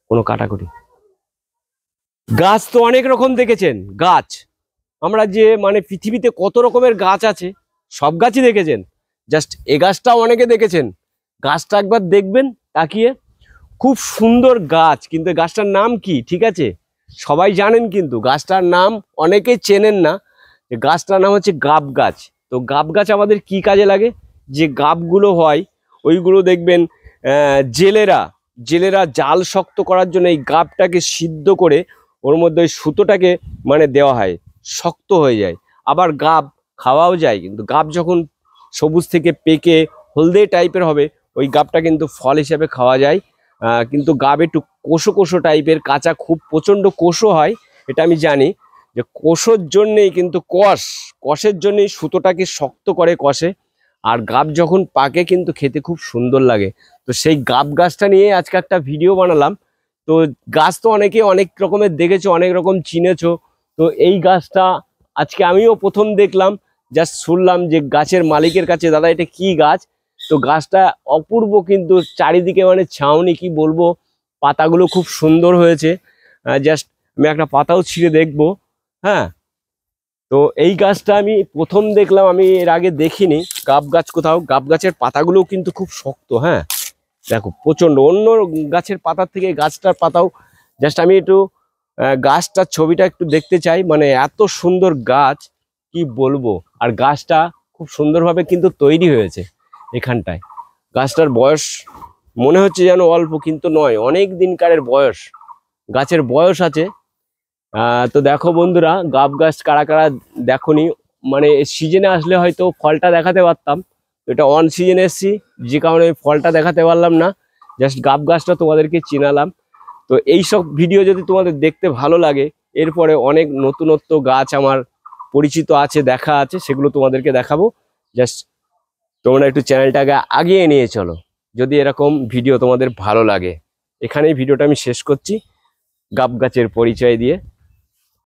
কোনো কাটাকুটি। গাছ তো অনেক রকম দেখেছেন, গাছ আমরা যে মানে পৃথিবীতে কত রকমের গাছ আছে সব গাছই দেখেছেন, জাস্ট এ গাছটাও অনেকে দেখেছেন। গাছটা একবার দেখবেন তাকিয়ে, খুব সুন্দর গাছ, কিন্তু গাছটার নাম কি ঠিক আছে সবাই জানেন, কিন্তু গাছটার নাম অনেকেই চেনেন না। গাছটার নাম হচ্ছে গাব গাছ। তো গাব গাছ আমাদের কি কাজে লাগে, যে গাবগুলো হয় ওইগুলো দেখবেন জেলেরা জেলেরা জাল শক্ত করার জন্য এই গাবটাকে সিদ্ধ করে ওর মধ্যে ওই সুতোটাকে মানে দেওয়া হয়, শক্ত হয়ে যায়। আবার গাব খাওয়াও যায়, কিন্তু গাব যখন সবুজ থেকে পেকে হলদে টাইপের হবে ওই গাবটা কিন্তু ফল হিসেবে খাওয়া যায়। কিন্তু গাব একটু কোষো কোষো টাইপের, কাঁচা খুব প্রচণ্ড কোষো হয়, এটা আমি জানি। যে কোষের জন্যেই কিন্তু কষের জন্যই সুতোটাকে শক্ত করে কষে। আর গাব যখন পাকে কিন্তু খেতে খুব সুন্দর লাগে। তো সেই গাব গাছটা নিয়ে আজকে একটা ভিডিও বানালাম। তো গাছ তো অনেকে অনেক রকমের দেখেছো, অনেক রকম চিনেছো। তো এই গাছটা আজকে আমিও প্রথম দেখলাম, জাস্ট শুনলাম যে গাছের মালিকের কাছে, দাদা এটা কি গাছ। তো গাছটা অপূর্ব, কিন্তু চারিদিকে মানে ছাউনি, কি বলবো, পাতাগুলো খুব সুন্দর হয়েছে। জাস্ট আমি একটা পাতাও ছিঁড়ে দেখবো। হ্যাঁ, তো এই গাছটা আমি প্রথম দেখলাম, আমি এর আগে দেখিনি গাব গাছ কোথাও। গাব গাছের পাতাগুলোও কিন্তু খুব শক্ত। হ্যাঁ দেখো, প্রচন্ড, অন্য গাছের পাতার থেকে গাছটার পাতাও, জাস্ট আমি একটু গাছটার ছবিটা একটু দেখতে চাই, মানে এত সুন্দর গাছ কি বলবো। আর গাছটা খুব সুন্দরভাবে কিন্তু তৈরি হয়েছে এখানটায়। গাছটার বয়স মনে হচ্ছে যেন অল্প, কিন্তু নয়, অনেক দিনকারের বয়স, গাছের বয়স আছে। তো দেখো বন্ধুরা, গাব গাছ কারা কারা দেখোনি, মানে সিজনে আসলে হয়তো ফলটা দেখাতে পারতাম। এটা অন সিজনে এসছি, যে কারণে ফলটা দেখাতে পারলাম না। জাস্ট গাব গাছটা তোমাদেরকে চিনালাম। তো এই সব ভিডিও যদি তোমাদের দেখতে ভালো লাগে, এরপরে অনেক নতুনত্ব গাছ আমার পরিচিত আছে, দেখা আছে, সেগুলো তোমাদেরকে দেখাবো। জাস্ট তোমরা একটু চ্যানেলটাকে আগিয়ে নিয়ে চলো, যদি এরকম ভিডিও তোমাদের ভালো লাগে। এখানেই ভিডিওটা আমি শেষ করছি গাব গাছের পরিচয় দিয়ে।